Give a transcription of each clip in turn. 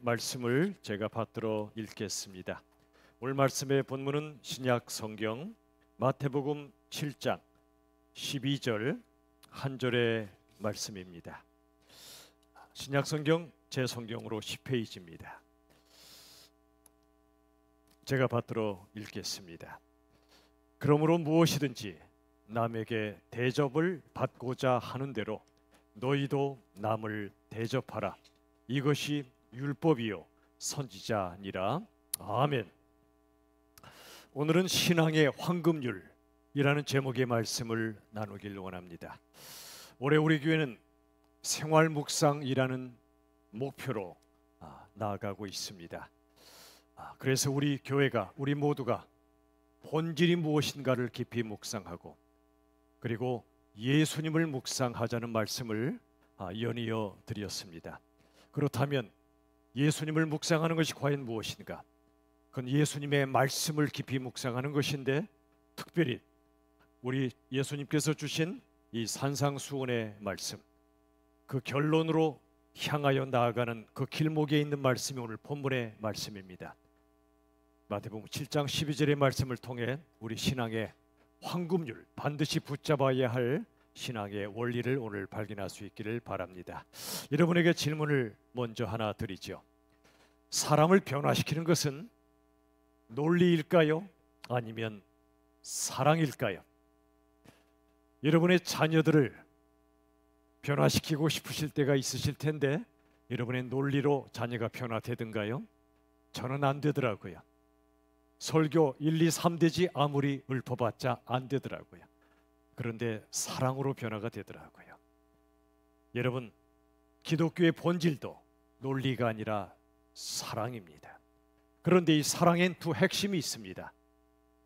말씀을 제가 받들어 읽겠습니다. 오늘 말씀의 본문은 신약 성경 마태복음 7장 12절 한 절의 말씀입니다. 신약 성경 제 성경으로 10페이지입니다. 제가 받들어 읽겠습니다. 그러므로 무엇이든지 남에게 대접을 받고자 하는 대로 너희도 남을 대접하라. 이것이 율법이요 선지자니라. 아멘. 오늘은 신앙의 황금률이라는 제목의 말씀을 나누길 원합니다. 올해 우리 교회는 생활 묵상이라는 목표로 나아가고 있습니다. 그래서 우리 교회가, 우리 모두가 본질이 무엇인가를 깊이 묵상하고, 그리고 예수님을 묵상하자는 말씀을 연이어 드렸습니다. 그렇다면 예수님을 묵상하는 것이 과연 무엇인가? 그건 예수님의 말씀을 깊이 묵상하는 것인데, 특별히 우리 예수님께서 주신 이 산상수훈의 말씀, 그 결론으로 향하여 나아가는 그 길목에 있는 말씀이 오늘 본문의 말씀입니다. 마태복음 7장 12절의 말씀을 통해 우리 신앙의 황금률, 반드시 붙잡아야 할 신앙의 원리를 오늘 발견할 수 있기를 바랍니다. 여러분에게 질문을 먼저 하나 드리죠. 사람을 변화시키는 것은 논리일까요? 아니면 사랑일까요? 여러분의 자녀들을 변화시키고 싶으실 때가 있으실 텐데, 여러분의 논리로 자녀가 변화되든가요? 저는 안 되더라고요. 설교 1, 2, 3대지 아무리 읊어봤자 안 되더라고요. 그런데 사랑으로 변화가 되더라고요. 여러분, 기독교의 본질도 논리가 아니라 사랑입니다. 그런데 이 사랑엔 두 핵심이 있습니다.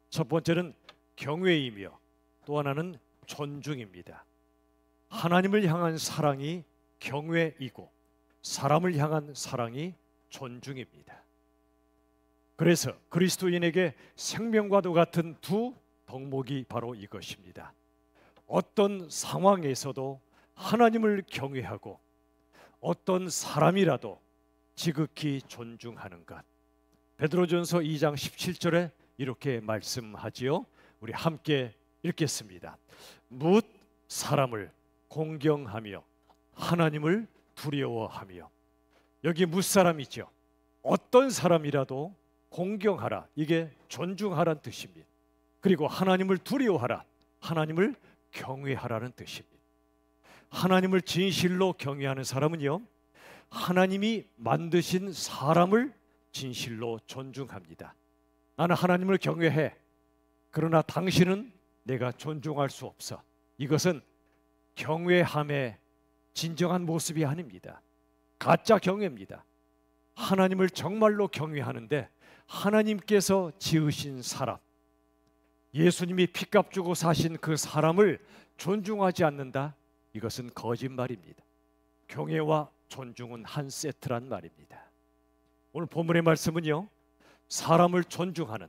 첫 번째는 경외이며 또 하나는 존중입니다. 하나님을 향한 사랑이 경외이고 사람을 향한 사랑이 존중입니다. 그래서 그리스도인에게 생명과도 같은 두 덕목이 바로 이것입니다. 어떤 상황에서도 하나님을 경외하고 어떤 사람이라도 지극히 존중하는 것. 베드로전서 2장 17절에 이렇게 말씀하지요. 우리 함께 읽겠습니다. 뭇 사람을 공경하며 하나님을 두려워하며. 여기 뭇 사람이죠. 어떤 사람이라도 공경하라, 이게 존중하라는 뜻입니다. 그리고 하나님을 두려워하라, 하나님을 경외하라는 뜻입니다. 하나님을 진실로 경외하는 사람은요, 하나님이 만드신 사람을 진실로 존중합니다. 나는 하나님을 경외해. 그러나 당신은 내가 존중할 수 없어. 이것은 경외함의 진정한 모습이 아닙니다. 가짜 경외입니다. 하나님을 정말로 경외하는데 하나님께서 지으신 사람, 예수님이 피값 주고 사신 그 사람을 존중하지 않는다? 이것은 거짓말입니다. 경외와 존중은 한 세트란 말입니다. 오늘 본문의 말씀은요, 사람을 존중하는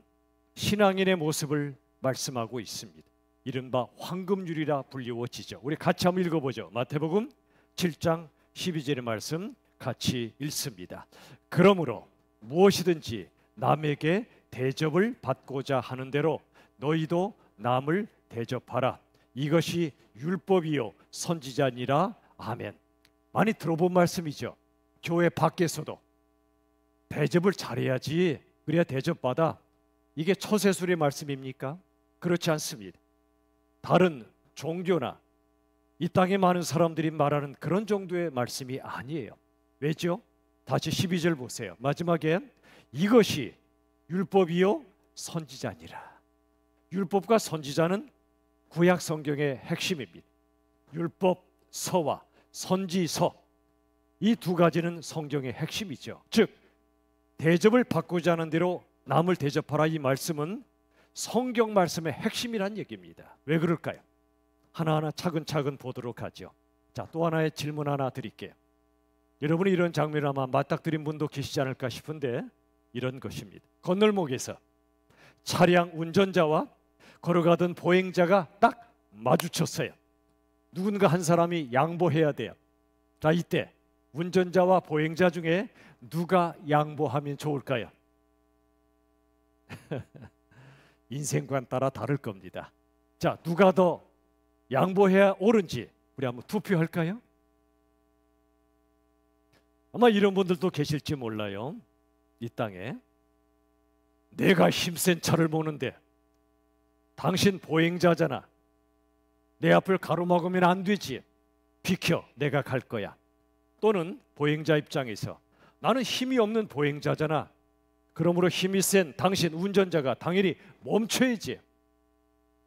신앙인의 모습을 말씀하고 있습니다. 이른바 황금률이라 불리워지죠. 우리 같이 한번 읽어보죠. 마태복음 7장 12절의 말씀 같이 읽습니다. 그러므로 무엇이든지 남에게 대접을 받고자 하는 대로 너희도 남을 대접하라. 이것이 율법이요 선지자니라. 아멘. 많이 들어본 말씀이죠. 교회 밖에서도 대접을 잘해야지, 그래야 대접받아. 이게 처세술의 말씀입니까? 그렇지 않습니다. 다른 종교나 이 땅에 많은 사람들이 말하는 그런 정도의 말씀이 아니에요. 왜죠? 다시 12절 보세요. 마지막에 이것이 율법이요 선지자니라. 율법과 선지자는 구약 성경의 핵심입니다. 율법서와 선지서, 이 두 가지는 성경의 핵심이죠. 즉 대접을 받고자 하는 대로 남을 대접하라, 이 말씀은 성경 말씀의 핵심이란 얘기입니다. 왜 그럴까요? 하나하나 차근차근 보도록 하죠. 자, 또 하나의 질문 하나 드릴게요. 여러분이 이런 장면을 아마 맞닥뜨린 분도 계시지 않을까 싶은데, 이런 것입니다. 건널목에서 차량 운전자와 걸어가던 보행자가 딱 마주쳤어요. 누군가 한 사람이 양보해야 돼요. 자, 이때 운전자와 보행자 중에 누가 양보하면 좋을까요? 인생관 따라 다를 겁니다. 자, 누가 더 양보해야 옳은지 우리 한번 투표할까요? 아마 이런 분들도 계실지 몰라요. 이 땅에 내가 힘센 차를 모는데 당신 보행자잖아. 내 앞을 가로막으면 안 되지. 비켜, 내가 갈 거야. 또는 보행자 입장에서 나는 힘이 없는 보행자잖아. 그러므로 힘이 센 당신 운전자가 당연히 멈춰야지.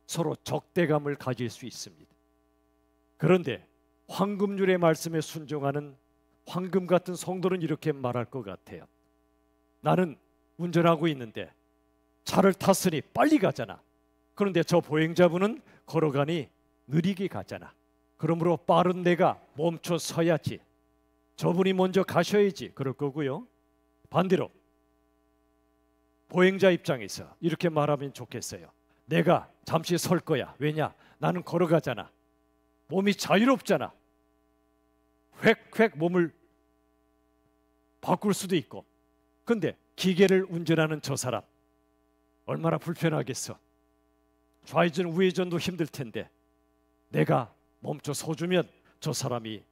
서로 적대감을 가질 수 있습니다. 그런데 황금률의 말씀에 순종하는 황금 같은 성도는 이렇게 말할 것 같아요. 나는 운전하고 있는데 차를 탔으니 빨리 가잖아. 그런데 저 보행자분은 걸어가니 느리게 가잖아. 그러므로 빠른 내가 멈춰 서야지. 저분이 먼저 가셔야지. 그럴 거고요. 반대로 보행자 입장에서 이렇게 말하면 좋겠어요. 내가 잠시 설 거야. 왜냐? 나는 걸어가잖아. 몸이 자유롭잖아. 획획 몸을 바꿀 수도 있고. 근데 기계를 운전하는 저 사람 얼마나 불편하겠어. 좌회전 우회전도 힘들 텐데 내가 멈춰 서주면 저 사람이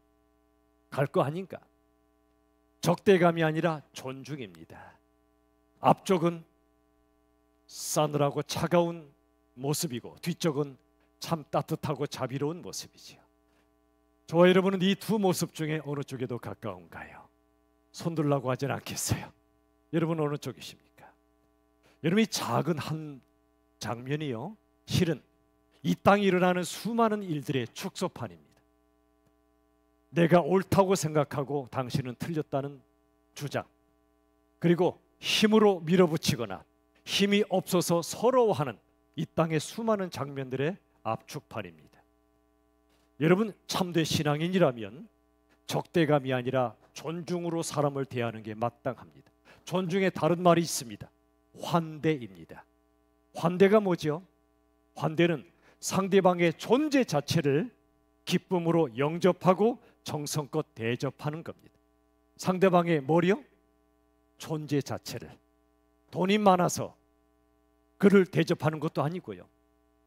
갈 거 아닌가. 적대감이 아니라 존중입니다. 앞쪽은 싸늘하고 차가운 모습이고 뒤쪽은 참 따뜻하고 자비로운 모습이지요. 저와 여러분은 이 두 모습 중에 어느 쪽에 더 가까운가요? 손들라고 하진 않겠어요. 여러분 어느 쪽이십니까? 여러분 이 작은 한 장면이요, 실은 이 땅에 일어나는 수많은 일들의 축소판입니다. 내가 옳다고 생각하고 당신은 틀렸다는 주장, 그리고 힘으로 밀어붙이거나 힘이 없어서 서러워하는 이 땅의 수많은 장면들의 압축판입니다. 여러분 참된 신앙인이라면 적대감이 아니라 존중으로 사람을 대하는 게 마땅합니다. 존중의 다른 말이 있습니다. 환대입니다. 환대가 뭐죠? 환대는 상대방의 존재 자체를 기쁨으로 영접하고 정성껏 대접하는 겁니다. 상대방의 뭐요? 존재 자체를. 돈이 많아서 그를 대접하는 것도 아니고요.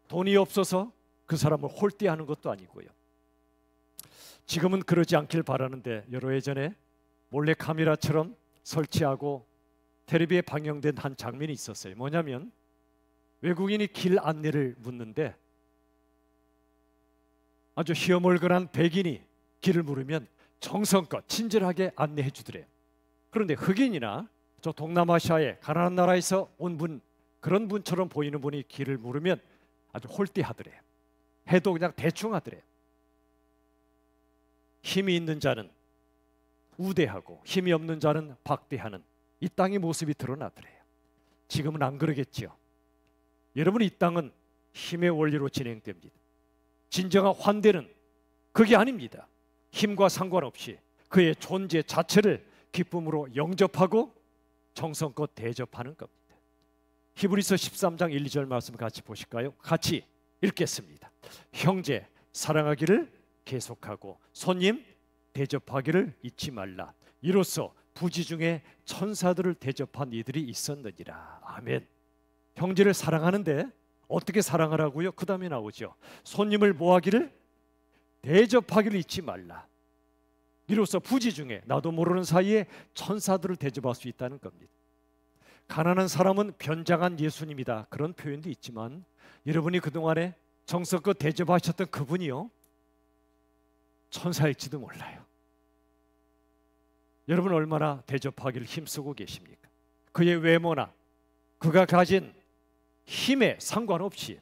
돈이 없어서 그 사람을 홀대하는 것도 아니고요. 지금은 그러지 않길 바라는데 여러 해 전에 몰래 카메라처럼 설치하고 텔레비에 방영된 한 장면이 있었어요. 뭐냐면 외국인이 길 안내를 묻는데 아주 희어멀건한 백인이 길을 물으면 정성껏 친절하게 안내해 주더래요. 그런데 흑인이나 저 동남아시아의 가난한 나라에서 온 분, 그런 분처럼 보이는 분이 길을 물으면 아주 홀대하더래요. 해도 그냥 대충 하더래요. 힘이 있는 자는 우대하고 힘이 없는 자는 박대하는 이 땅의 모습이 드러나더래요. 지금은 안 그러겠지요. 여러분 이 땅은 힘의 원리로 진행됩니다. 진정한 환대는 그게 아닙니다. 힘과 상관없이 그의 존재 자체를 기쁨으로 영접하고 정성껏 대접하는 겁니다. 히브리서 13장 1, 2절 말씀 같이 보실까요? 같이 읽겠습니다. 형제 사랑하기를 계속하고 손님 대접하기를 잊지 말라. 이로써 부지 중에 천사들을 대접한 이들이 있었느니라. 아멘. 형제를 사랑하는데 어떻게 사랑하라고요? 그 다음에 나오죠. 손님을 뭐하기를? 대접하기를 잊지 말라. 이로써 부지 중에 나도 모르는 사이에 천사들을 대접할 수 있다는 겁니다. 가난한 사람은 변장한 예수님이다, 그런 표현도 있지만 여러분이 그동안에 정성껏 대접하셨던 그분이요 천사일지도 몰라요. 여러분 얼마나 대접하기를 힘쓰고 계십니까? 그의 외모나 그가 가진 힘에 상관없이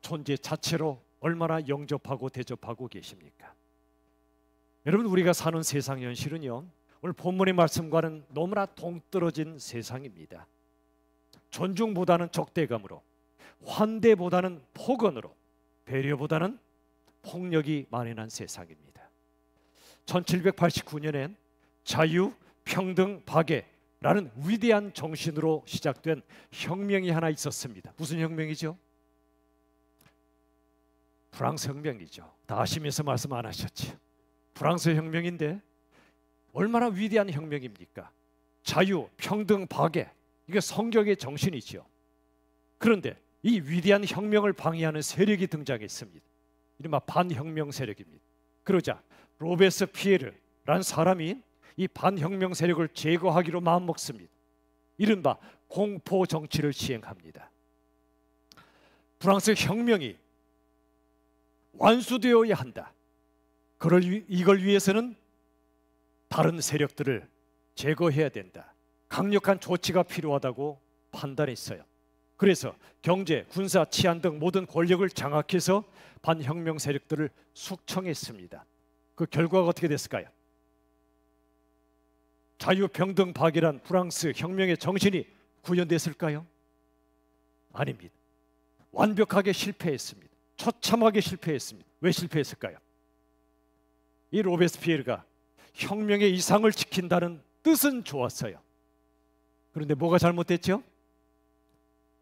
존재 자체로 얼마나 영접하고 대접하고 계십니까? 여러분 우리가 사는 세상 현실은요 오늘 본문의 말씀과는 너무나 동떨어진 세상입니다. 존중보다는 적대감으로, 환대보다는 폭언으로, 배려보다는 폭력이 만연한 세상입니다. 1789년엔 자유, 평등, 박애라는 위대한 정신으로 시작된 혁명이 하나 있었습니다. 무슨 혁명이죠? 프랑스 혁명이죠. 다 아시면서 말씀 안 하셨죠. 프랑스 혁명인데 얼마나 위대한 혁명입니까? 자유, 평등, 박애, 이게 성경의 정신이죠. 그런데 이 위대한 혁명을 방해하는 세력이 등장했습니다. 이른바 반혁명 세력입니다. 그러자 로베스피에르라는 사람이 이 반혁명 세력을 제거하기로 마음먹습니다. 이른바 공포 정치를 시행합니다. 프랑스 혁명이 완수되어야 한다. 이걸 위해서는 다른 세력들을 제거해야 된다. 강력한 조치가 필요하다고 판단했어요. 그래서 경제, 군사, 치안 등 모든 권력을 장악해서 반혁명 세력들을 숙청했습니다. 그 결과가 어떻게 됐을까요? 자유평등 박애란 프랑스 혁명의 정신이 구현됐을까요? 아닙니다. 완벽하게 실패했습니다. 처참하게 실패했습니다. 왜 실패했을까요? 이 로베스피에르가 혁명의 이상을 지킨다는 뜻은 좋았어요. 그런데 뭐가 잘못됐죠?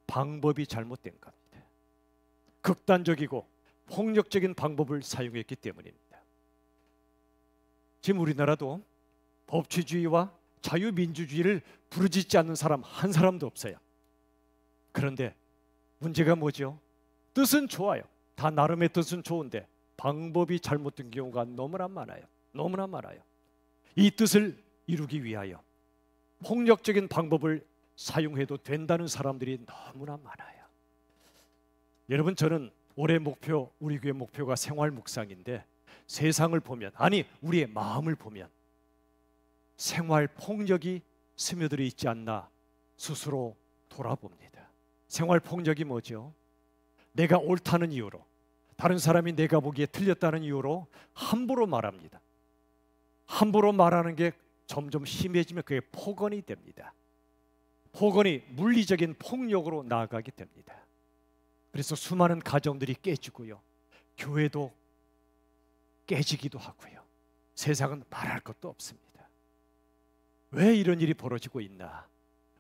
방법이 잘못된 겁니다. 극단적이고 폭력적인 방법을 사용했기 때문입니다. 지금 우리나라도 법치주의와 자유민주주의를 부르짖지 않는 사람 한 사람도 없어요. 그런데 문제가 뭐죠? 뜻은 좋아요. 다 나름의 뜻은 좋은데 방법이 잘못된 경우가 너무나 많아요. 너무나 많아요. 이 뜻을 이루기 위하여 폭력적인 방법을 사용해도 된다는 사람들이 너무나 많아요. 여러분, 저는 올해 목표, 우리 교회 목표가 생활 묵상인데 세상을 보면, 아니 우리의 마음을 보면 생활 폭력이 스며들어 있지 않나 스스로 돌아봅니다. 생활 폭력이 뭐죠? 내가 옳다는 이유로, 다른 사람이 내가 보기에 틀렸다는 이유로 함부로 말합니다. 함부로 말하는 게 점점 심해지면 그게 폭언이 됩니다. 폭언이 물리적인 폭력으로 나아가게 됩니다. 그래서 수많은 가정들이 깨지고요, 교회도 깨지기도 하고요. 세상은 말할 것도 없습니다. 왜 이런 일이 벌어지고 있나?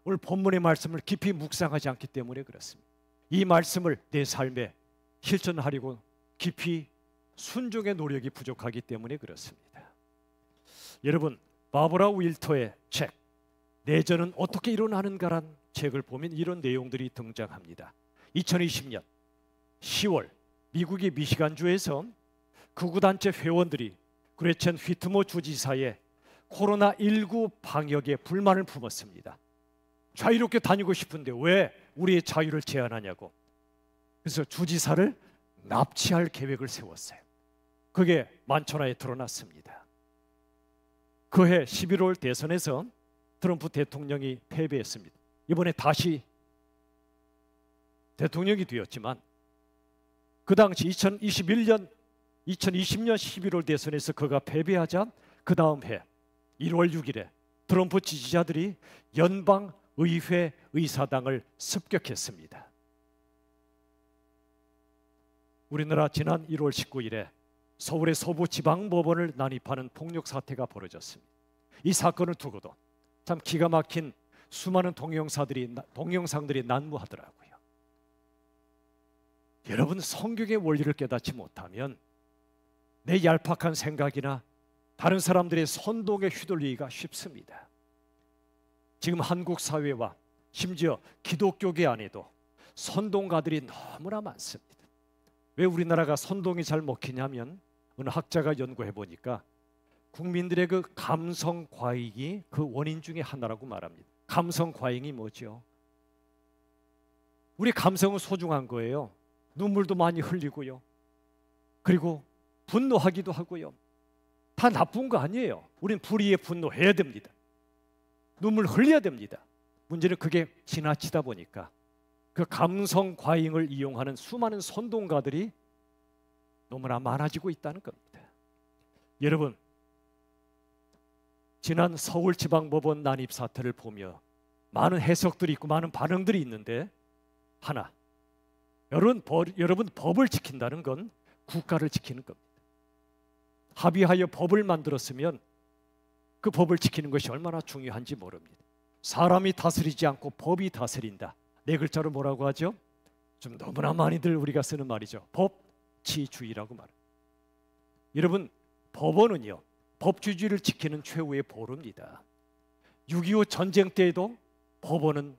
오늘 본문의 말씀을 깊이 묵상하지 않기 때문에 그렇습니다. 이 말씀을 내 삶에 실천하려고 깊이 순종의 노력이 부족하기 때문에 그렇습니다. 여러분, 바브라 윌터의 책 내전은 어떻게 일어나는가란 책을 보면 이런 내용들이 등장합니다. 2020년 10월 미국의 미시간주에서 극우단체 회원들이 그레첸 휘트모 주지사의 코로나19 방역에 불만을 품었습니다. 자유롭게 다니고 싶은데 왜 우리의 자유를 제한하냐고. 그래서 주지사를 납치할 계획을 세웠어요. 그게 만천하에 드러났습니다. 그해 11월 대선에서 트럼프 대통령이 패배했습니다. 이번에 다시 대통령이 되었지만 그 당시 2020년 11월 대선에서 그가 패배하자 그 다음 해 1월 6일에 트럼프 지지자들이 연방의회 의사당을 습격했습니다. 우리나라 지난 1월 19일에 서울의 서부지방법원을 난입하는 폭력 사태가 벌어졌습니다. 이 사건을 두고도 참 기가 막힌 수많은 동영상들이 난무하더라고요. 여러분, 성경의 원리를 깨닫지 못하면 내 얄팍한 생각이나 다른 사람들의 선동에 휘둘리기가 쉽습니다. 지금 한국 사회와 심지어 기독교계 안에도 선동가들이 너무나 많습니다. 왜 우리나라가 선동이 잘 먹히냐면 어느 학자가 연구해 보니까 국민들의 그 감성 과잉이 그 원인 중에 하나라고 말합니다. 감성 과잉이 뭐죠? 우리 감성은 소중한 거예요. 눈물도 많이 흘리고요. 그리고 분노하기도 하고요. 다 나쁜 거 아니에요. 우린 불의에 분노해야 됩니다. 눈물 흘려야 됩니다. 문제는 그게 지나치다 보니까 그 감성 과잉을 이용하는 수많은 선동가들이 너무나 많아지고 있다는 겁니다. 여러분, 지난 서울지방법원 난입 사태를 보며 많은 해석들이 있고 많은 반응들이 있는데 하나, 여러분 법을 지킨다는 건 국가를 지키는 겁니다. 합의하여 법을 만들었으면 그 법을 지키는 것이 얼마나 중요한지 모릅니다. 사람이 다스리지 않고 법이 다스린다. 네 글자로 뭐라고 하죠? 좀 너무나 많이들 우리가 쓰는 말이죠. 법치주의라고 말합니다. 여러분, 법원은요, 법주주의를 지키는 최후의 보루입니다. 6.25 전쟁 때에도 법원은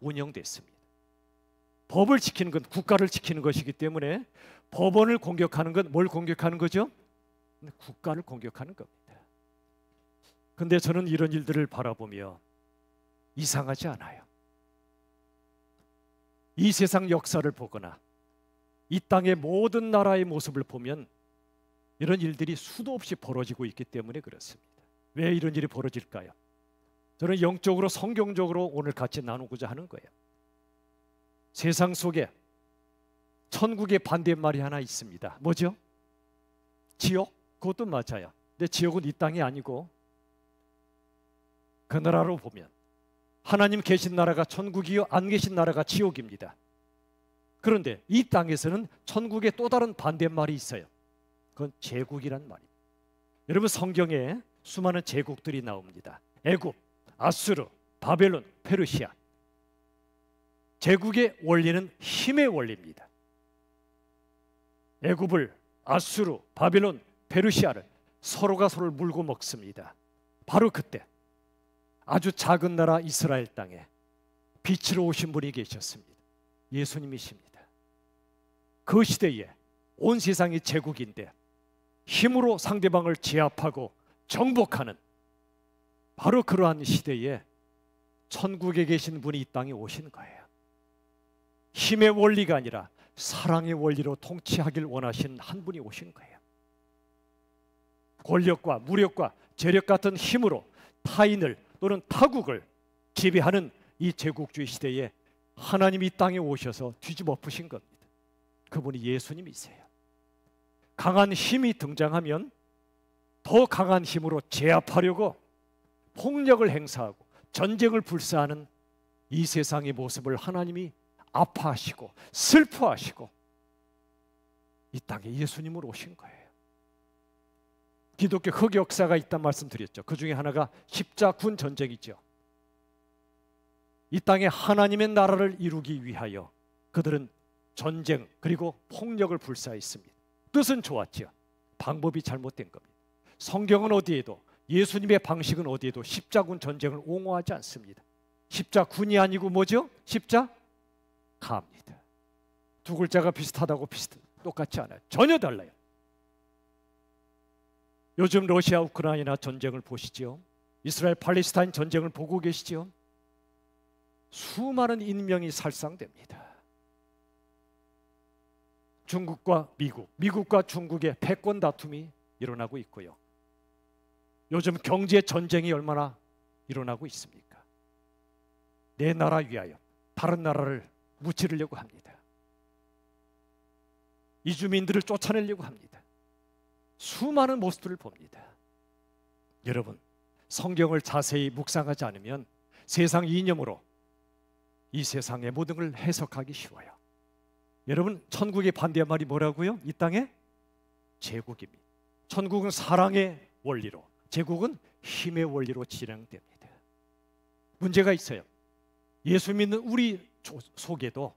운영됐습니다. 법을 지키는 건 국가를 지키는 것이기 때문에 법원을 공격하는 건 뭘 공격하는 거죠? 국가를 공격하는 겁니다. 그런데 저는 이런 일들을 바라보며 이상하지 않아요. 이 세상 역사를 보거나 이 땅의 모든 나라의 모습을 보면 이런 일들이 수도 없이 벌어지고 있기 때문에 그렇습니다. 왜 이런 일이 벌어질까요? 저는 영적으로 성경적으로 오늘 같이 나누고자 하는 거예요. 세상 속에 천국의 반대말이 하나 있습니다. 뭐죠? 지옥? 그것도 맞아요. 근데 지옥은 이 땅이 아니고 그 나라로 보면 하나님 계신 나라가 천국이요, 안 계신 나라가 지옥입니다. 그런데 이 땅에서는 천국의 또 다른 반대말이 있어요. 그건 제국이란 말입니다. 여러분, 성경에 수많은 제국들이 나옵니다. 애굽, 아수르, 바벨론, 페르시아. 제국의 원리는 힘의 원리입니다. 애굽을, 아수르, 바벨론, 페르시아를 서로가 서로를 물고 먹습니다. 바로 그때 아주 작은 나라 이스라엘 땅에 빛으로 오신 분이 계셨습니다. 예수님이십니다. 그 시대에 온 세상이 제국인데 힘으로 상대방을 제압하고 정복하는 바로 그러한 시대에 천국에 계신 분이 이 땅에 오신 거예요. 힘의 원리가 아니라 사랑의 원리로 통치하길 원하신 한 분이 오신 거예요. 권력과 무력과 재력 같은 힘으로 타인을 또는 타국을 지배하는 이 제국주의 시대에 하나님이 이 땅에 오셔서 뒤집어 엎으신 겁니다. 그분이 예수님이세요. 강한 힘이 등장하면 더 강한 힘으로 제압하려고 폭력을 행사하고 전쟁을 불사하는 이 세상의 모습을 하나님이 아파하시고 슬퍼하시고 이 땅에 예수님으로 오신 거예요. 기독교 흑역사가 있다는 말씀드렸죠. 그 중에 하나가 십자군 전쟁이죠. 이 땅에 하나님의 나라를 이루기 위하여 그들은 전쟁 그리고 폭력을 불사했습니다. 뜻은 좋았죠. 방법이 잘못된 겁니다. 성경은 어디에도, 예수님의 방식은 어디에도 십자군 전쟁을 옹호하지 않습니다. 십자군이 아니고 뭐죠? 십자가입니다. 두 글자가 비슷하다고 똑같지 않아요. 전혀 달라요. 요즘 러시아 우크라이나 전쟁을 보시죠. 이스라엘 팔레스타인 전쟁을 보고 계시죠. 수많은 인명이 살상됩니다. 중국과 미국, 미국과 중국의 패권 다툼이 일어나고 있고요. 요즘 경제 전쟁이 얼마나 일어나고 있습니까? 내 나라 위하여 다른 나라를 무찌르려고 합니다. 이주민들을 쫓아내려고 합니다. 수많은 모습들을 봅니다. 여러분, 성경을 자세히 묵상하지 않으면 세상 이념으로 이 세상의 모든 걸 해석하기 쉬워요. 여러분, 천국의 반대의 말이 뭐라고요? 이 땅의 제국입니다. 천국은 사랑의 원리로, 제국은 힘의 원리로 진행됩니다. 문제가 있어요. 예수 믿는 우리 속에도,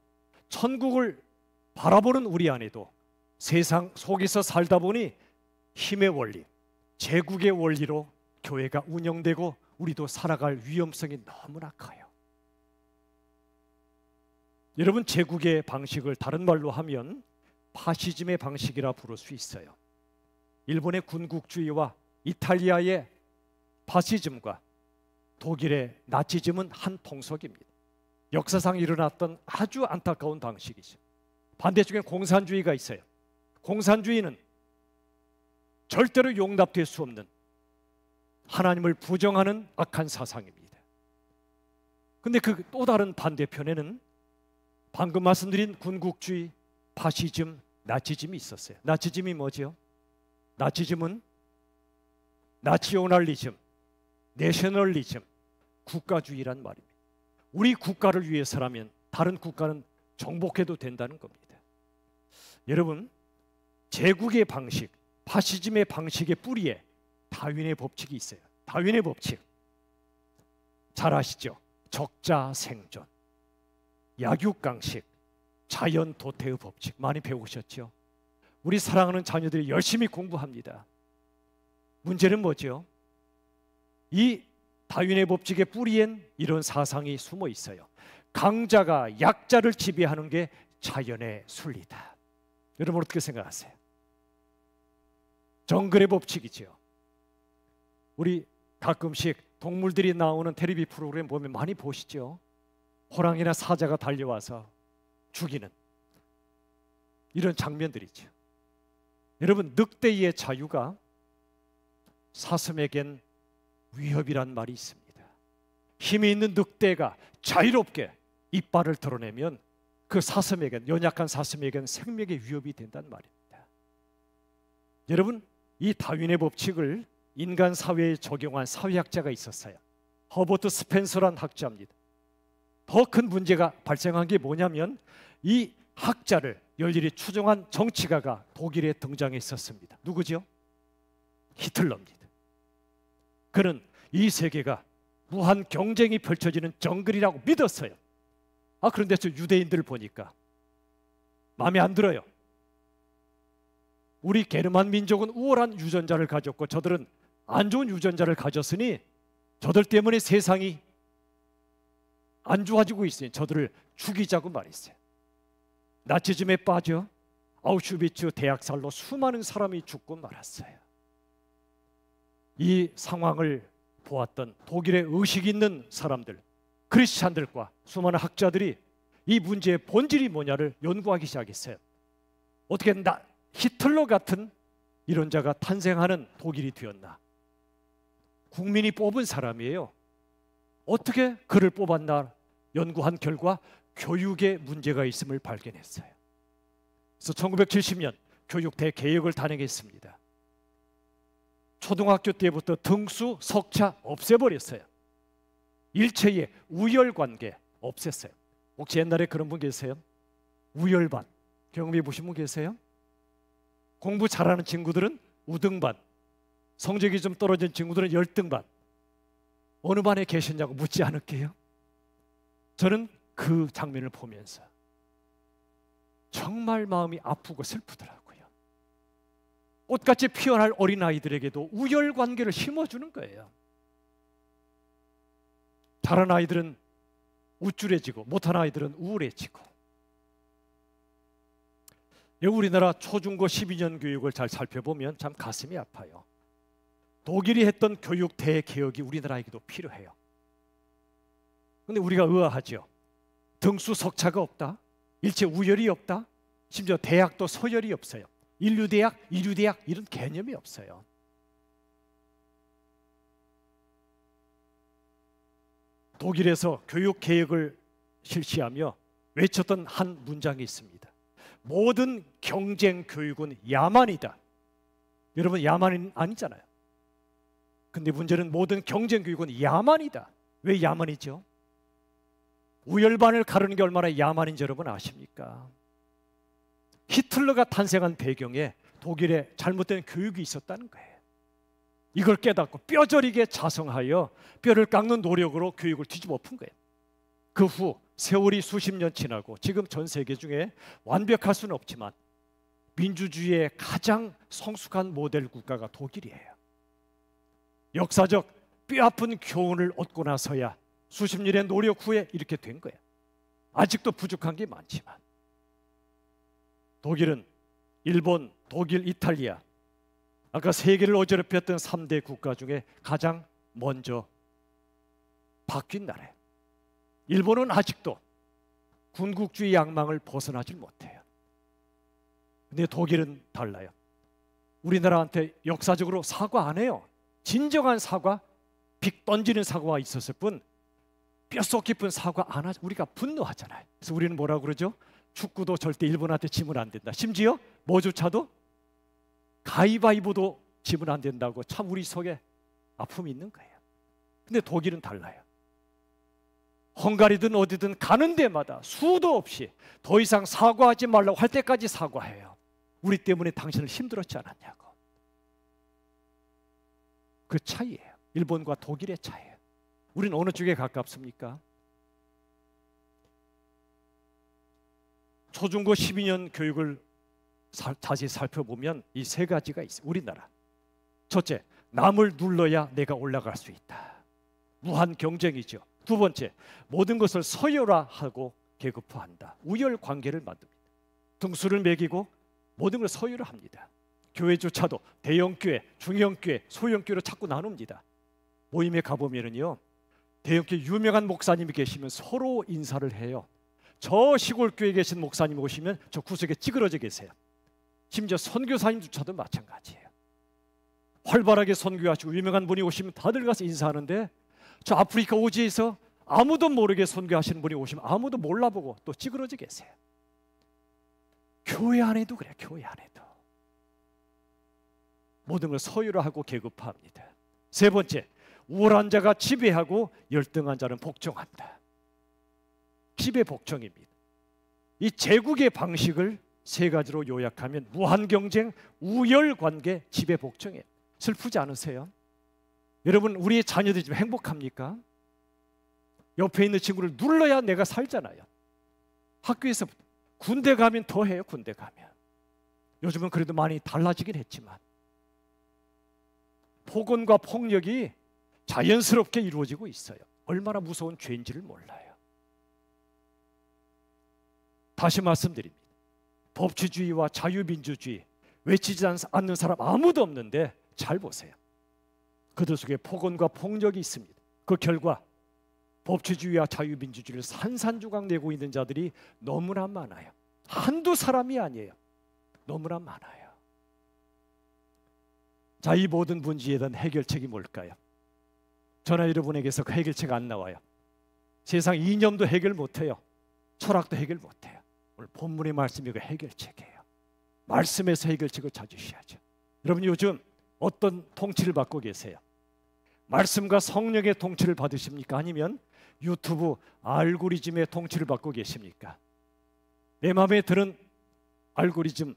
천국을 바라보는 우리 안에도 세상 속에서 살다 보니 힘의 원리, 제국의 원리로 교회가 운영되고 우리도 살아갈 위험성이 너무나 커요. 여러분, 제국의 방식을 다른 말로 하면 파시즘의 방식이라 부를 수 있어요. 일본의 군국주의와 이탈리아의 파시즘과 독일의 나치즘은 한 통속입니다. 역사상 일어났던 아주 안타까운 방식이죠. 반대쪽엔 공산주의가 있어요. 공산주의는 절대로 용납될 수 없는 하나님을 부정하는 악한 사상입니다. 그런데 그 또 다른 반대편에는 방금 말씀드린 군국주의, 파시즘, 나치즘이 있었어요. 나치즘이 뭐죠? 나치즘은 나치오널리즘, 내셔널리즘, 국가주의란 말입니다. 우리 국가를 위해서라면 다른 국가는 정복해도 된다는 겁니다. 여러분, 제국의 방식, 파시즘의 방식의 뿌리에 다윈의 법칙이 있어요. 다윈의 법칙 잘 아시죠? 적자생존, 약육강식, 자연도태의 법칙 많이 배우셨죠? 우리 사랑하는 자녀들이 열심히 공부합니다. 문제는 뭐죠? 이 다윈의 법칙의 뿌리엔 이런 사상이 숨어 있어요. 강자가 약자를 지배하는 게 자연의 순리다. 여러분 어떻게 생각하세요? 정글의 법칙이죠. 우리 가끔씩 동물들이 나오는 텔레비 프로그램 보면 많이 보시죠. 호랑이나 사자가 달려와서 죽이는 이런 장면들이죠. 여러분, 늑대의 자유가 사슴에겐 위협이란 말이 있습니다. 힘이 있는 늑대가 자유롭게 이빨을 드러내면 그 사슴에겐, 연약한 사슴에겐 생명의 위협이 된단 말입니다. 여러분, 이 다윈의 법칙을 인간 사회에 적용한 사회학자가 있었어요. 허버트 스펜서란 학자입니다. 더 큰 문제가 발생한 게 뭐냐면 이 학자를 열렬히 추종한 정치가가 독일에 등장했었습니다. 누구죠? 히틀러입니다. 그는 이 세계가 무한 경쟁이 펼쳐지는 정글이라고 믿었어요. 그런데 저 유대인들 보니까 마음에 안 들어요. 우리 게르만 민족은 우월한 유전자를 가졌고 저들은 안 좋은 유전자를 가졌으니 저들 때문에 세상이 안 좋아지고 있으니 저들을 죽이자고 말했어요. 나치즘에 빠져 아우슈비츠 대학살로 수많은 사람이 죽고 말았어요. 이 상황을 보았던 독일의 의식 있는 사람들, 크리스찬들과 수많은 학자들이 이 문제의 본질이 뭐냐를 연구하기 시작했어요. 어떻게 히틀러 같은 이런 자가 탄생하는 독일이 되었나? 국민이 뽑은 사람이에요. 어떻게 그를 뽑았나 연구한 결과 교육에 문제가 있음을 발견했어요. 그래서 1970년 교육 대개혁을 단행했습니다. 초등학교 때부터 등수, 석차 없애버렸어요. 일체의 우열관계 없앴어요. 혹시 옛날에 그런 분 계세요? 우열반 경험해 보신 분 계세요? 공부 잘하는 친구들은 우등반, 성적이 좀 떨어진 친구들은 열등반. 어느 반에 계셨냐고 묻지 않을게요. 저는 그 장면을 보면서 정말 마음이 아프고 슬프더라고요. 꽃같이 피어날 어린아이들에게도 우열관계를 심어주는 거예요. 잘한 아이들은 우쭐해지고 못한 아이들은 우울해지고. 우리나라 초중고 12년 교육을 잘 살펴보면 참 가슴이 아파요. 독일이 했던 교육 대개혁이 우리나라에게도 필요해요. 그런데 우리가 의아하죠. 등수 석차가 없다, 일체 우열이 없다, 심지어 대학도 서열이 없어요. 인류대학, 이류대학 이런 개념이 없어요. 독일에서 교육개혁을 실시하며 외쳤던 한 문장이 있습니다. 모든 경쟁 교육은 야만이다. 여러분, 야만은 아니잖아요. 근데 문제는 모든 경쟁 교육은 야만이다. 왜 야만이죠? 우열반을 가르는 게 얼마나 야만인지 여러분 아십니까? 히틀러가 탄생한 배경에 독일에 잘못된 교육이 있었다는 거예요. 이걸 깨닫고 뼈저리게 자성하여 뼈를 깎는 노력으로 교육을 뒤집어 엎은 거예요. 그 후 세월이 수십 년 지나고 지금 전 세계 중에 완벽할 수는 없지만 민주주의의 가장 성숙한 모델 국가가 독일이에요. 역사적 뼈아픈 교훈을 얻고 나서야 수십 년의 노력 후에 이렇게 된 거예요. 아직도 부족한 게 많지만 독일은 일본, 독일, 이탈리아, 아까 세계를 어지럽혔던 3대 국가 중에 가장 먼저 바뀐 나라예요. 일본은 아직도 군국주의 양망을 벗어나질 못해요. 근데 독일은 달라요. 우리나라한테 역사적으로 사과 안 해요. 진정한 사과, 빅 던지는 사과가 있었을 뿐 뼛속 깊은 사과 안 하죠. 우리가 분노하잖아요. 그래서 우리는 뭐라고 그러죠? 축구도 절대 일본한테 지면 안 된다. 심지어 뭐조차도 가위바위보도 지면 안 된다고 참 우리 속에 아픔이 있는 거예요. 근데 독일은 달라요. 헝가리든 어디든 가는 데마다 수도 없이 더 이상 사과하지 말라고 할 때까지 사과해요. 우리 때문에 당신을 힘들었지 않았냐고. 그 차이예요. 일본과 독일의 차이예요. 우리는 어느 쪽에 가깝습니까? 초중고 12년 교육을 자세히 살펴보면 이 세 가지가 있어요. 우리나라. 첫째, 남을 눌러야 내가 올라갈 수 있다. 무한 경쟁이죠. 두 번째, 모든 것을 서열화하고 계급화한다. 우열 관계를 만듭니다. 등수를 매기고 모든 걸 서열화합니다. 교회조차도 대형교회, 중형교회, 소형교회로 자꾸 나눕니다. 모임에 가보면요, 대형교회 유명한 목사님이 계시면 서로 인사를 해요. 저 시골 교회에 계신 목사님 오시면 저 구석에 찌그러져 계세요. 심지어 선교사님조차도 마찬가지예요. 활발하게 선교하시고 유명한 분이 오시면 다들 가서 인사하는데, 저 아프리카 오지에서 아무도 모르게 선교하시는 분이 오시면 아무도 몰라보고 또 찌그러져 계세요. 교회 안에도 그래요. 교회 안에도 모든 걸 서열화하고 계급화합니다. 세 번째, 우월한 자가 지배하고 열등한 자는 복종한다. 지배 복종입니다. 이 제국의 방식을 세 가지로 요약하면 무한 경쟁, 우열 관계, 지배 복종이에요. 슬프지 않으세요? 여러분, 우리의 자녀들이 좀 행복합니까? 옆에 있는 친구를 눌러야 내가 살잖아요. 학교에서 군대 가면 더 해요. 군대 가면. 요즘은 그래도 많이 달라지긴 했지만 폭언과 폭력이 자연스럽게 이루어지고 있어요. 얼마나 무서운 죄인지를 몰라요. 다시 말씀드립니다. 법치주의와 자유민주주의 외치지 않는 사람 아무도 없는데 잘 보세요. 그들 속에 폭언과 폭력이 있습니다. 그 결과 법치주의와 자유민주주의를 산산조각 내고 있는 자들이 너무나 많아요. 한두 사람이 아니에요. 너무나 많아요. 자, 이 모든 문제에 대한 해결책이 뭘까요? 저나 여러분에게서 그 해결책 안 나와요. 세상 이념도 해결 못해요. 철학도 해결 못해요. 오늘 본문의 말씀이 그 해결책이에요. 말씀에서 해결책을 찾으셔야죠. 여러분, 요즘 어떤 통치를 받고 계세요? 말씀과 성령의 통치를 받으십니까? 아니면 유튜브 알고리즘의 통치를 받고 계십니까? 내 마음에 드는 알고리즘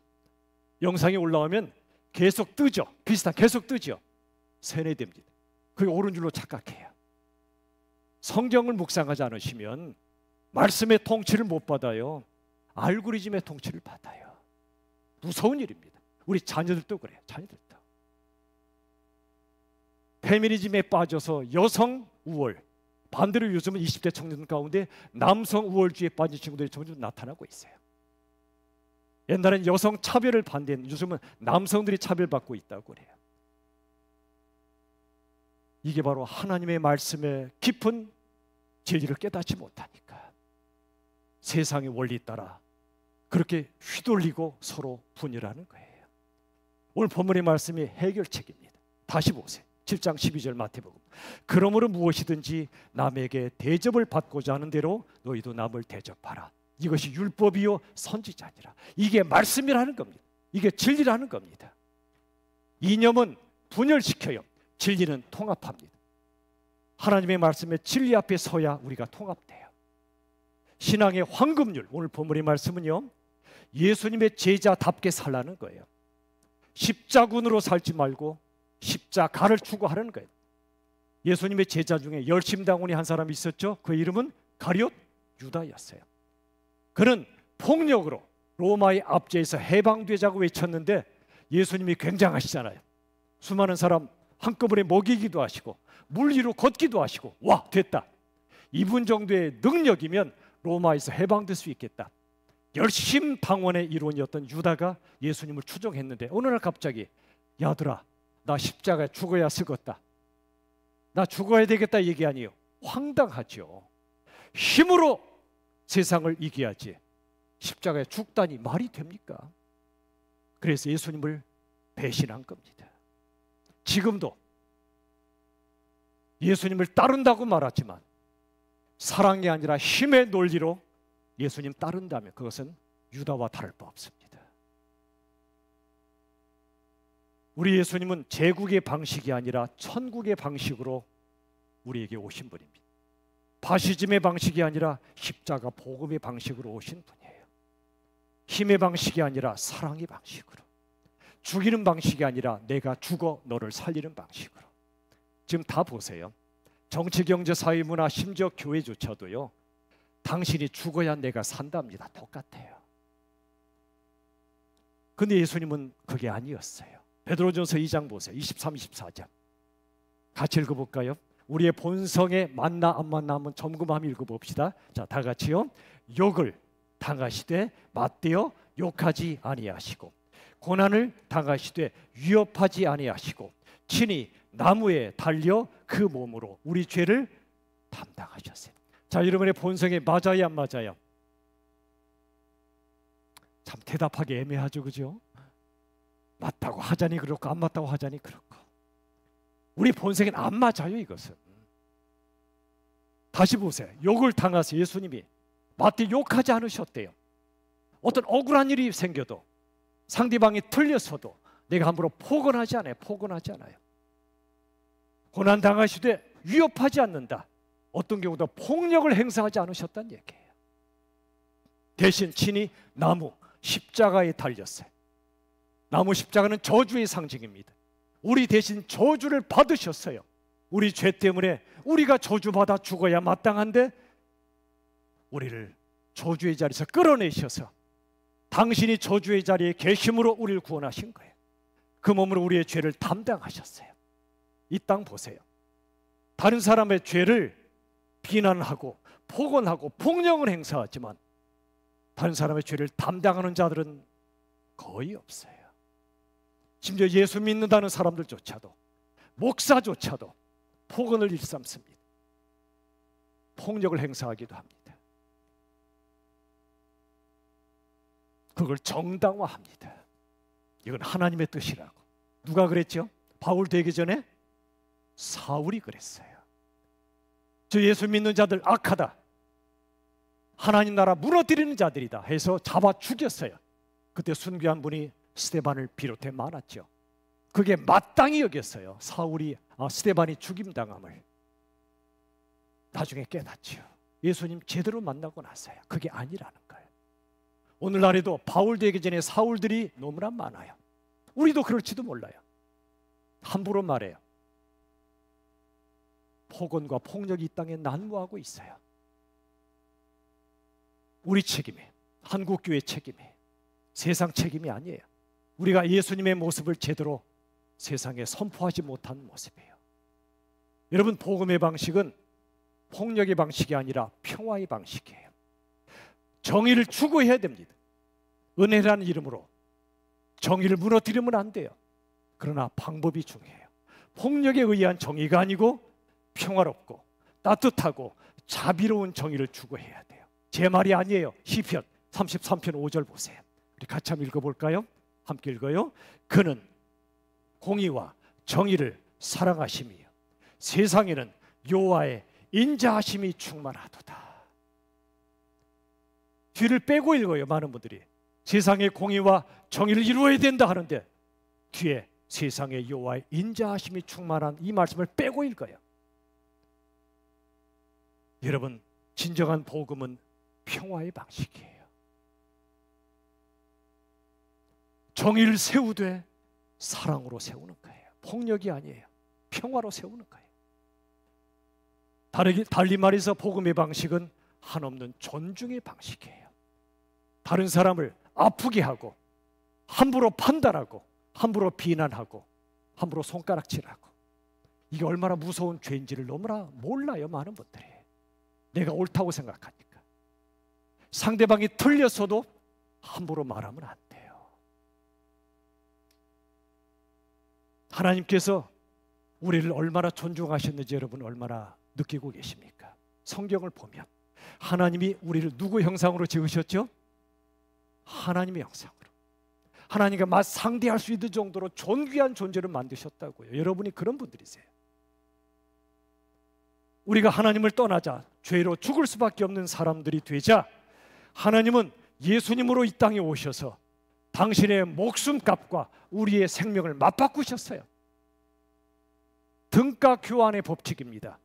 영상이 올라오면 계속 뜨죠. 비슷한 계속 뜨죠. 세뇌됩니다. 그게 옳은 줄로 착각해요. 성경을 묵상하지 않으시면 말씀의 통치를 못 받아요. 알고리즘의 통치를 받아요. 무서운 일입니다. 우리 자녀들도 그래요. 자녀들도. 페미니즘에 빠져서 여성 우월, 반대로 요즘은 20대 청년 가운데 남성 우월주의에 빠진 친구들이 점점 나타나고 있어요. 옛날엔 여성 차별을 반대했는데 요즘은 남성들이 차별받고 있다고 그래요. 이게 바로 하나님의 말씀의 깊은 진리를 깨닫지 못하니까 세상의 원리 따라 그렇게 휘둘리고 서로 분열하는 거예요. 오늘 본문의 말씀이 해결책입니다. 다시 보세요. 7장 12절 마태복음. 그러므로 무엇이든지 남에게 대접을 받고자 하는 대로 너희도 남을 대접하라. 이것이 율법이요 선지자니라. 이게 말씀이라는 겁니다. 이게 진리라는 겁니다. 이념은 분열시켜요. 진리는 통합합니다. 하나님의 말씀의 진리 앞에 서야 우리가 통합돼요. 신앙의 황금률, 오늘 본문의 말씀은요, 예수님의 제자답게 살라는 거예요. 십자군으로 살지 말고 십자가를 추구하는 거예요. 예수님의 제자 중에 열심당원이 한 사람이 있었죠. 그 이름은 가룟 유다였어요. 그는 폭력으로 로마의 압제에서 해방되자고 외쳤는데 예수님이 굉장하시잖아요. 수많은 사람 한꺼번에 먹이기도 하시고 물 위로 걷기도 하시고, 와, 됐다. 이분 정도의 능력이면 로마에서 해방될 수 있겠다. 열심당원의 일원이었던 유다가 예수님을 추종했는데 어느 날 갑자기, 야들아, 나 십자가에 죽어야 쓰겄다. 나 죽어야 되겠다 얘기 아니에요. 황당하죠. 힘으로 세상을 이겨야지 십자가에 죽다니 말이 됩니까? 그래서 예수님을 배신한 겁니다. 지금도 예수님을 따른다고 말하지만 사랑이 아니라 힘의 논리로 예수님 따른다면 그것은 유다와 다를 바 없습니다. 우리 예수님은 제국의 방식이 아니라 천국의 방식으로 우리에게 오신 분입니다. 파시즘의 방식이 아니라 십자가 복음의 방식으로 오신 분이에요. 힘의 방식이 아니라 사랑의 방식으로, 죽이는 방식이 아니라 내가 죽어 너를 살리는 방식으로. 지금 다 보세요. 정치, 경제, 사회, 문화, 심지어 교회조차도요, 당신이 죽어야 내가 산답니다. 똑같아요. 근데 예수님은 그게 아니었어요. 베드로전서 2장 보세요. 23, 24장. 같이 읽어볼까요? 우리의 본성에 맞나 안 맞나 한번 점검하며 읽어봅시다. 자, 다 같이요. 욕을 당하시되 맞대어 욕하지 아니하시고, 고난을 당하시되 위협하지 아니하시고, 친히 나무에 달려 그 몸으로 우리 죄를 담당하셨어요. 자, 여러분의 본성에 맞아요, 안 맞아요? 참 대답하기 애매하죠, 그죠? 맞다고 하자니 그렇고 안 맞다고 하자니 그렇고. 우리 본성에는 안 맞아요, 이것은. 다시 보세요. 욕을 당하서 예수님이 맞대 욕하지 않으셨대요. 어떤 억울한 일이 생겨도, 상대방이 틀렸어도 내가 함부로 포건하지 않아요. 포건하지 않아요. 고난 당하시되 위협하지 않는다. 어떤 경우도 폭력을 행사하지 않으셨다는 얘기예요. 대신 친히 나무 십자가에 달렸어요. 나무 십자가는 저주의 상징입니다. 우리 대신 저주를 받으셨어요. 우리 죄 때문에 우리가 저주받아 죽어야 마땅한데 우리를 저주의 자리에서 끌어내셔서 당신이 저주의 자리에 계심으로 우리를 구원하신 거예요. 그 몸으로 우리의 죄를 담당하셨어요. 이 땅 보세요. 다른 사람의 죄를 비난하고 폭언하고 폭력을 행사하지만 다른 사람의 죄를 담당하는 자들은 거의 없어요. 심지어 예수 믿는다는 사람들조차도, 목사조차도 폭언을 일삼습니다. 폭력을 행사하기도 합니다. 그걸 정당화합니다. 이건 하나님의 뜻이라고. 누가 그랬죠? 바울 되기 전에 사울이 그랬어요. 저 예수 믿는 자들 악하다, 하나님 나라 무너뜨리는 자들이다 해서 잡아 죽였어요. 그때 순교한 분이 스데반을 비롯해 많았죠. 그게 마땅히 여겼어요. 스데반이 죽임당함을. 나중에 깨닫죠. 예수님 제대로 만나고 나서요. 그게 아니라는 거예요. 오늘날에도 바울 되기 전에 사울들이 너무나 많아요. 우리도 그럴지도 몰라요. 함부로 말해요. 폭언과 폭력이 이 땅에 난무하고 있어요. 우리 책임이에요. 한국교회 책임이에요. 세상 책임이 아니에요. 우리가 예수님의 모습을 제대로 세상에 선포하지 못한 모습이에요. 여러분, 복음의 방식은 폭력의 방식이 아니라 평화의 방식이에요. 정의를 추구해야 됩니다. 은혜라는 이름으로 정의를 무너뜨리면 안 돼요. 그러나 방법이 중요해요. 폭력에 의한 정의가 아니고 평화롭고 따뜻하고 자비로운 정의를 추구해야 돼요. 제 말이 아니에요. 시편 33편 5절 보세요. 우리 같이 한번 읽어볼까요? 함께 읽어요. 그는 공의와 정의를 사랑하심이요 세상에는 여호와의 인자하심이 충만하도다. 뒤를 빼고 읽어요. 많은 분들이 세상의 공의와 정의를 이루어야 된다 하는데 뒤에 세상의 여호와의 인자하심이 충만한 이 말씀을 빼고 읽어요. 여러분, 진정한 복음은 평화의 방식이에요. 정의를 세우되 사랑으로 세우는 거예요. 폭력이 아니에요. 평화로 세우는 거예요. 달리 말해서 복음의 방식은 한없는 존중의 방식이에요. 다른 사람을 아프게 하고 함부로 판단하고 함부로 비난하고 함부로 손가락질하고, 이게 얼마나 무서운 죄인지를 너무나 몰라요. 많은 분들이. 내가 옳다고 생각하니까. 상대방이 틀렸어도 함부로 말하면 안 돼요. 하나님께서 우리를 얼마나 존중하셨는지 여러분 얼마나 느끼고 계십니까? 성경을 보면 하나님이 우리를 누구 형상으로 지으셨죠? 하나님의 형상으로. 하나님과 맞상대할 수 있는 정도로 존귀한 존재를 만드셨다고요. 여러분이 그런 분들이세요. 우리가 하나님을 떠나자 죄로 죽을 수밖에 없는 사람들이 되자 하나님은 예수님으로 이 땅에 오셔서 당신의 목숨값과 우리의 생명을 맞바꾸셨어요. 등가 교환의 법칙입니다.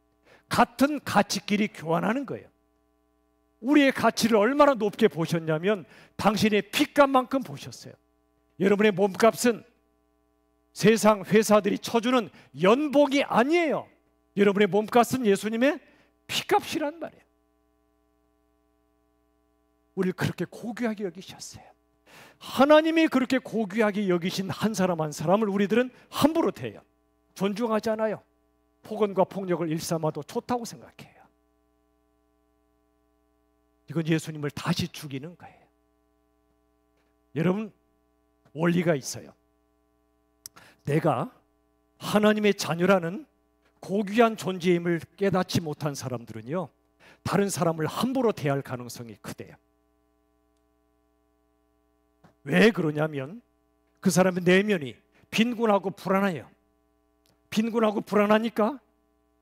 같은 가치끼리 교환하는 거예요. 우리의 가치를 얼마나 높게 보셨냐면 당신의 피값만큼 보셨어요. 여러분의 몸값은 세상 회사들이 쳐주는 연봉이 아니에요. 여러분의 몸값은 예수님의 피값이란 말이에요. 우리를 그렇게 고귀하게 여기셨어요. 하나님이 그렇게 고귀하게 여기신 한 사람 한 사람을 우리들은 함부로 대해요. 존중하지 않아요. 폭언과 폭력을 일삼아도 좋다고 생각해요. 이건 예수님을 다시 죽이는 거예요. 여러분, 원리가 있어요. 내가 하나님의 자녀라는 고귀한 존재임을 깨닫지 못한 사람들은요, 다른 사람을 함부로 대할 가능성이 크대요. 왜 그러냐면 그 사람의 내면이 빈곤하고 불안해요. 빈곤하고 불안하니까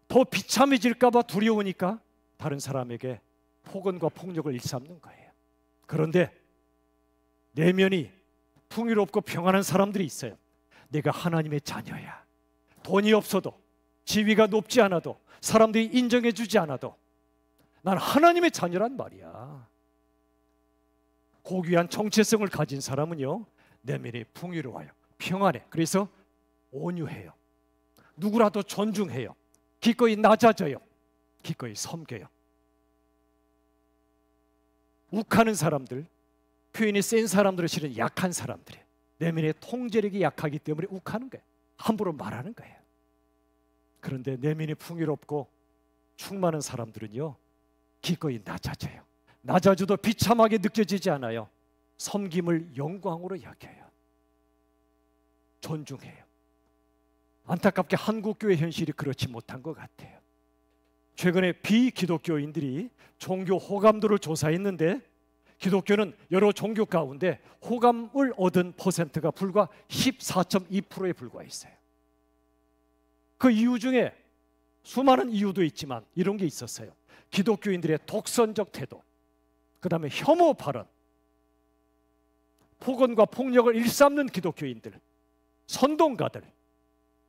더 비참해질까 봐 두려우니까 다른 사람에게 폭언과 폭력을 일삼는 거예요. 그런데 내면이 풍요롭고 평안한 사람들이 있어요. 내가 하나님의 자녀야. 돈이 없어도, 지위가 높지 않아도, 사람들이 인정해 주지 않아도 난 하나님의 자녀란 말이야. 고귀한 정체성을 가진 사람은요, 내면이 풍요로워요. 평안해. 그래서 온유해요. 누구라도 존중해요. 기꺼이 낮아져요. 기꺼이 섬겨요. 욱하는 사람들, 표현이 센 사람들은 실은 약한 사람들이에요. 내면의 통제력이 약하기 때문에 욱하는 거예요. 함부로 말하는 거예요. 그런데 내면이 풍요롭고 충만한 사람들은요, 기꺼이 낮아져요. 낮아져도 비참하게 느껴지지 않아요. 섬김을 영광으로 여겨요. 존중해요. 안타깝게 한국교회 현실이 그렇지 못한 것 같아요. 최근에 비기독교인들이 종교 호감도를 조사했는데 기독교는 여러 종교 가운데 호감을 얻은 퍼센트가 불과 14.2%에 불과했어요. 그 이유 중에 수많은 이유도 있지만 이런 게 있었어요. 기독교인들의 독선적 태도, 그 다음에 혐오 발언, 폭언과 폭력을 일삼는 기독교인들, 선동가들,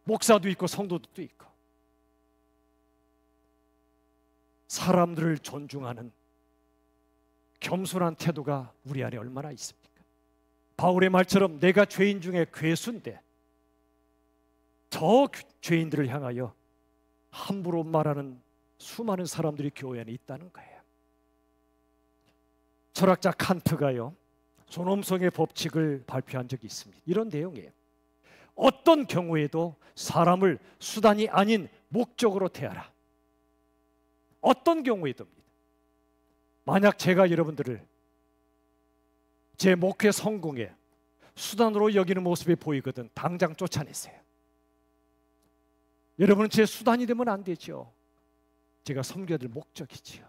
목사도 있고 성도들도 있고, 사람들을 존중하는 겸손한 태도가 우리 안에 얼마나 있습니까? 바울의 말처럼 내가 죄인 중에 괴수인데 저 죄인들을 향하여 함부로 말하는 수많은 사람들이 교회 안에 있다는 거예요. 철학자 칸트가요, 존엄성의 법칙을 발표한 적이 있습니다. 이런 내용이에요. 어떤 경우에도 사람을 수단이 아닌 목적으로 대하라. 어떤 경우에도입니다. 만약 제가 여러분들을 제 목회 성공에 수단으로 여기는 모습이 보이거든 당장 쫓아내세요. 여러분은 제 수단이 되면 안 되죠. 제가 섬겨야 될 목적이지요.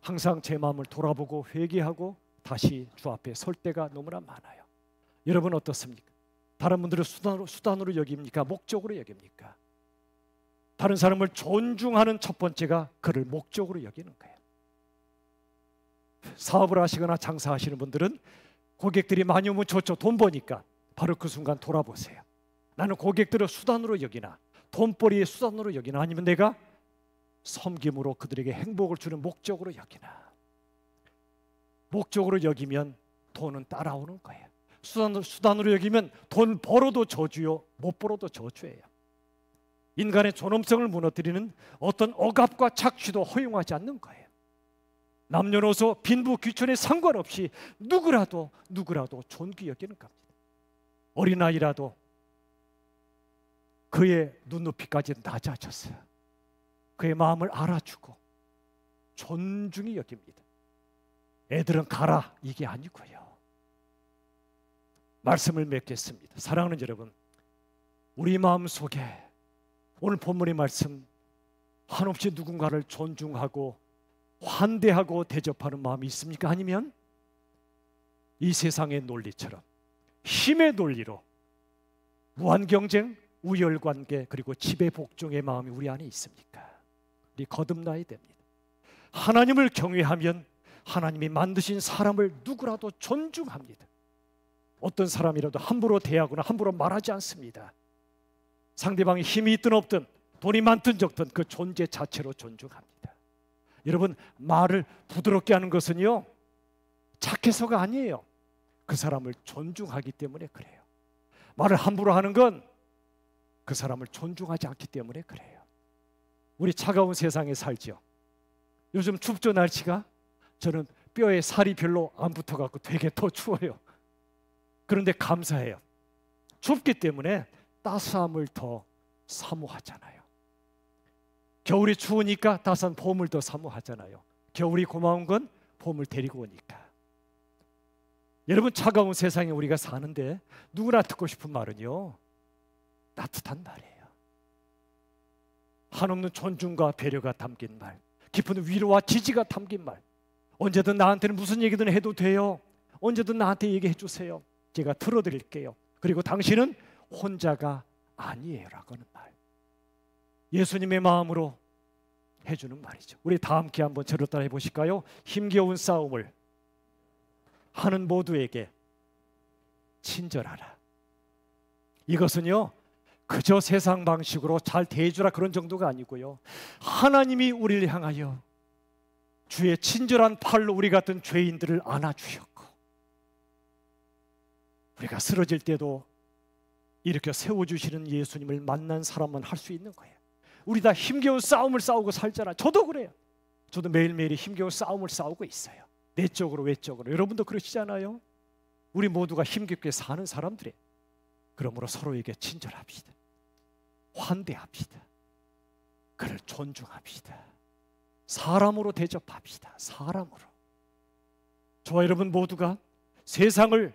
항상 제 마음을 돌아보고 회개하고 다시 주 앞에 설 때가 너무나 많아요. 여러분 어떻습니까? 다른 분들을 수단으로 여깁니까? 목적으로 여깁니까? 다른 사람을 존중하는 첫 번째가 그를 목적으로 여기는 거예요. 사업을 하시거나 장사하시는 분들은 고객들이 많이 오면 좋죠. 돈 버니까. 바로 그 순간 돌아보세요. 나는 고객들을 수단으로 여기나 돈벌이의 수단으로 여기나 아니면 내가 섬김으로 그들에게 행복을 주는 목적으로 여기나. 목적으로 여기면 돈은 따라오는 거예요. 수단으로 여기면 돈 벌어도 저주요, 못 벌어도 저주예요. 인간의 존엄성을 무너뜨리는 어떤 억압과 착취도 허용하지 않는 거예요. 남녀노소 빈부 귀천에 상관없이 누구라도 존귀 여기는 겁니다. 어린아이라도 그의 눈높이까지 낮아졌어요. 그의 마음을 알아주고 존중히 여깁니다. 애들은 가라 이게 아니고요. 말씀을 맺겠습니다. 사랑하는 여러분, 우리 마음속에 오늘 본문의 말씀 한없이 누군가를 존중하고 환대하고 대접하는 마음이 있습니까? 아니면 이 세상의 논리처럼 힘의 논리로 무한경쟁, 우열관계 그리고 지배복종의 마음이 우리 안에 있습니까? 우리 거듭나야 됩니다. 하나님을 경외하면 하나님이 만드신 사람을 누구라도 존중합니다. 어떤 사람이라도 함부로 대하거나 함부로 말하지 않습니다. 상대방이 힘이 있든 없든 돈이 많든 적든 그 존재 자체로 존중합니다. 여러분, 말을 부드럽게 하는 것은요 착해서가 아니에요. 그 사람을 존중하기 때문에 그래요. 말을 함부로 하는 건 그 사람을 존중하지 않기 때문에 그래요. 우리 차가운 세상에 살죠. 요즘 춥죠, 날씨가. 저는 뼈에 살이 별로 안 붙어갖고 되게 더 추워요. 그런데 감사해요. 춥기 때문에 따스함을 더 사모하잖아요. 겨울이 추우니까 따스한 봄을 더 사모하잖아요. 겨울이 고마운 건 봄을 데리고 오니까. 여러분, 차가운 세상에 우리가 사는데 누구나 듣고 싶은 말은요, 따뜻한 말이에요. 한없는 존중과 배려가 담긴 말, 깊은 위로와 지지가 담긴 말. 언제든 나한테는 무슨 얘기든 해도 돼요. 언제든 나한테 얘기해 주세요. 제가 들어드릴게요. 그리고 당신은 혼자가 아니에요라고 하는 말. 예수님의 마음으로 해주는 말이죠. 우리 다 함께 한번 저를 따라 해보실까요? 힘겨운 싸움을 하는 모두에게 친절하라. 이것은요, 그저 세상 방식으로 잘 대해주라 그런 정도가 아니고요, 하나님이 우리를 향하여 주의 친절한 팔로 우리 같은 죄인들을 안아주셨고, 우리가 쓰러질 때도 이렇게 세워주시는 예수님을 만난 사람만 할 수 있는 거예요. 우리 다 힘겨운 싸움을 싸우고 살잖아. 저도 그래요. 저도 매일매일 힘겨운 싸움을 싸우고 있어요. 내적으로 외적으로. 여러분도 그러시잖아요. 우리 모두가 힘겹게 사는 사람들이에요. 그러므로 서로에게 친절합시다. 환대합시다. 그를 존중합시다. 사람으로 대접합시다. 사람으로. 저와 여러분 모두가 세상을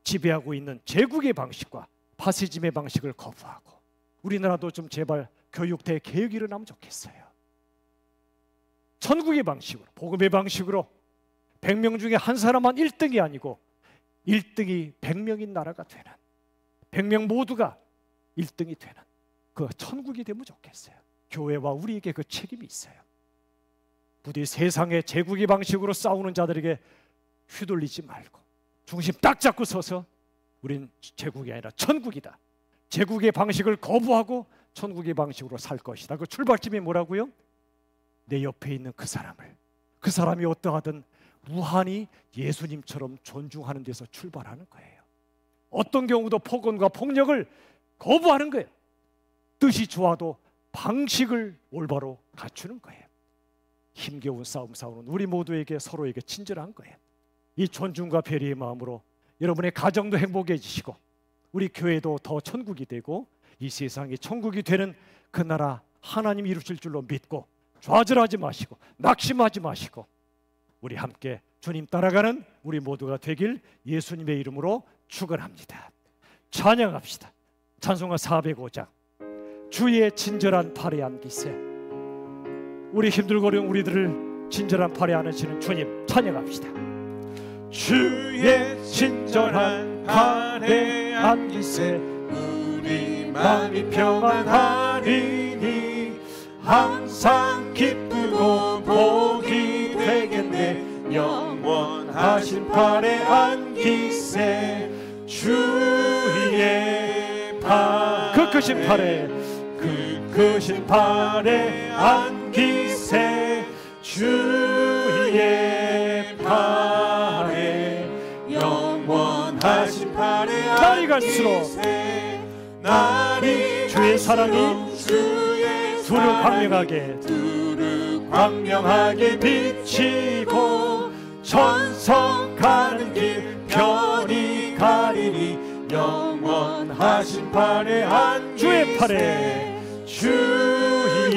지배하고 있는 제국의 방식과 파시즘의 방식을 거부하고, 우리나라도 좀 제발 교육대 개혁이 일어나면 좋겠어요. 천국의 방식으로, 복음의 방식으로 100명 중에 한 사람만 1등이 아니고 1등이 100명인 나라가 되는, 100명 모두가 1등이 되는 그 천국이 되면 좋겠어요. 교회와 우리에게 그 책임이 있어요. 부디 세상의 제국의 방식으로 싸우는 자들에게 휘둘리지 말고 중심 딱 잡고 서서 우린 제국이 아니라 천국이다. 제국의 방식을 거부하고 천국의 방식으로 살 것이다. 그 출발점이 뭐라고요? 내 옆에 있는 그 사람을, 그 사람이 어떠하든 무한히 예수님처럼 존중하는 데서 출발하는 거예요. 어떤 경우도 폭언과 폭력을 거부하는 거예요. 뜻이 좋아도 방식을 올바로 갖추는 거예요. 힘겨운 싸움 싸우는 우리 모두에게 서로에게 친절한 거예요. 이 존중과 배려의 마음으로 여러분의 가정도 행복해지시고, 우리 교회도 더 천국이 되고, 이 세상이 천국이 되는 그 나라 하나님이 이루실 줄로 믿고, 좌절하지 마시고 낙심하지 마시고, 우리 함께 주님 따라가는 우리 모두가 되길 예수님의 이름으로 축원합니다. 찬양합시다. 찬송가 405장 주의 친절한 팔에 안기세. 우리 힘들고 어려운 우리들을 친절한 팔에 안으시는 주님 찬양합시다. 주의 친절한 팔에 안기세. 우리 마음이 평안하리니 항상 기쁘고 복이 되겠네. 영원하신 팔에 안기세. 주의 팔, 그 크신 팔에, 그 크신 팔에 안기세. 주의 팔에, 영원하신 팔에 날이 갈수록 날이 주의 사랑이 두루 광명하게 비치고, 천성 가는 길 편히 가리니. 영원하신 팔에 안 주의 팔에, 주의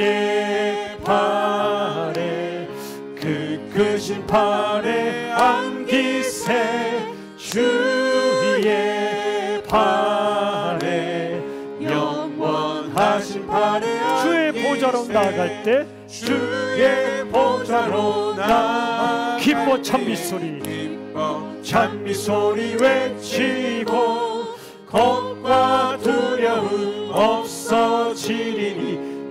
팔에, 그 크신 팔에 안기세. 주의 팔에, 영원하신 팔에 주의 보좌로 나아갈 때, 주의 보좌로 나아갈 때 기뻐 찬미 소리 외치고, 겁과 두려움 없어지리니.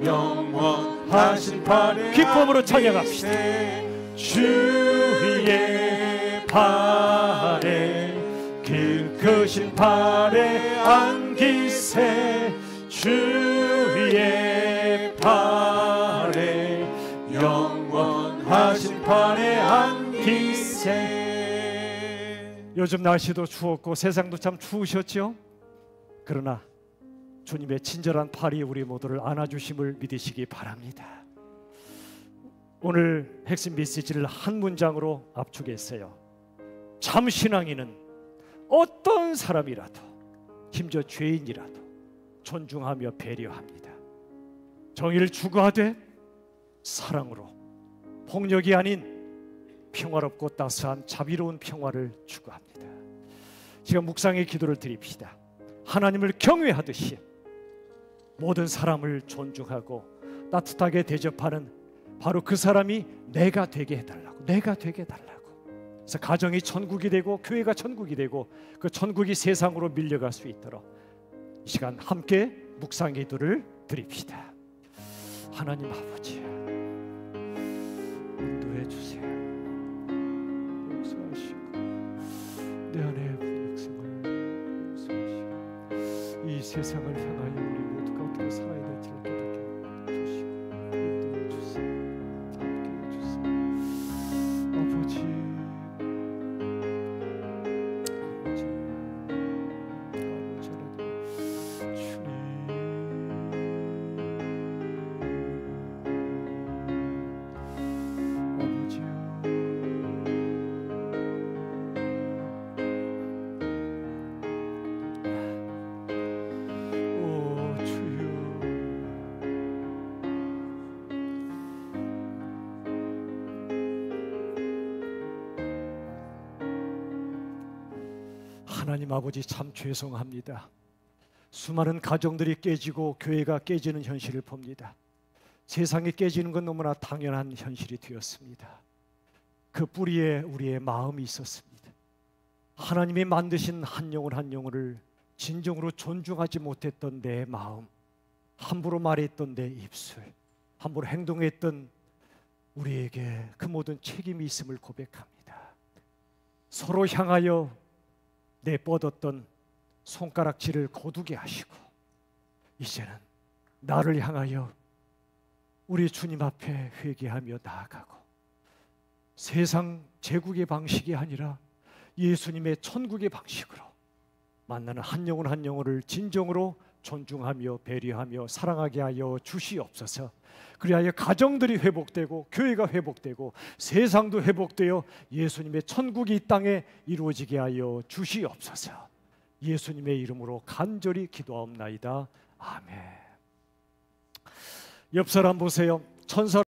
영원하신 팔에 기쁨으로 찬양합시다. 주의 팔에, 그 크신 팔에 안기세. 주의 팔에, 영원하신 팔에 안기세. 요즘 날씨도 추웠고 세상도 참 추우셨죠? 그러나 주님의 친절한 팔이 우리 모두를 안아주심을 믿으시기 바랍니다. 오늘 핵심 메시지를 한 문장으로 압축했어요. 참 신앙인은 어떤 사람이라도, 심지어 죄인이라도 존중하며 배려합니다. 정의를 추구하되 사랑으로, 폭력이 아닌 평화롭고 따스한 자비로운 평화를 추구합니다. 지금 묵상의 기도를 드립시다. 하나님을 경외하듯이 모든 사람을 존중하고 따뜻하게 대접하는 바로 그 사람이 내가 되게 해달라고, 내가 되게 해달라고. 그래서 가정이 천국이 되고 교회가 천국이 되고 그 천국이 세상으로 밀려갈 수 있도록 이 시간 함께 묵상의 기도를 드립시다. 하나님 아버지, 인도해 주세요. 역사하시고 내 안에 역성을 역사하시고 이 세상을 향하여 우리 모두가 어떻게 살아야 될지를 깨닫게 주시고 인도해 주세요. 함께해 주세요. 아버지, 하나님 아버지, 참 죄송합니다. 수많은 가정들이 깨지고 교회가 깨지는 현실을 봅니다. 세상이 깨지는 건 너무나 당연한 현실이 되었습니다. 그 뿌리에 우리의 마음이 있었습니다. 하나님이 만드신 한 영혼 한 영혼을 진정으로 존중하지 못했던 내 마음, 함부로 말했던 내 입술, 함부로 행동했던 우리에게 그 모든 책임이 있음을 고백합니다. 서로 향하여 내뻗었던 손가락질을 거두게 하시고 이제는 나를 향하여 우리 주님 앞에 회개하며 나아가고 세상 제국의 방식이 아니라 예수님의 천국의 방식으로 만나는 한 영혼 한 영혼을 진정으로 존중하며 배려하며 사랑하게 하여 주시옵소서. 그리하여 가정들이 회복되고 교회가 회복되고 세상도 회복되어 예수님의 천국이 이 땅에 이루어지게 하여 주시옵소서. 예수님의 이름으로 간절히 기도하옵나이다. 아멘. 옆 사람 보세요. 천사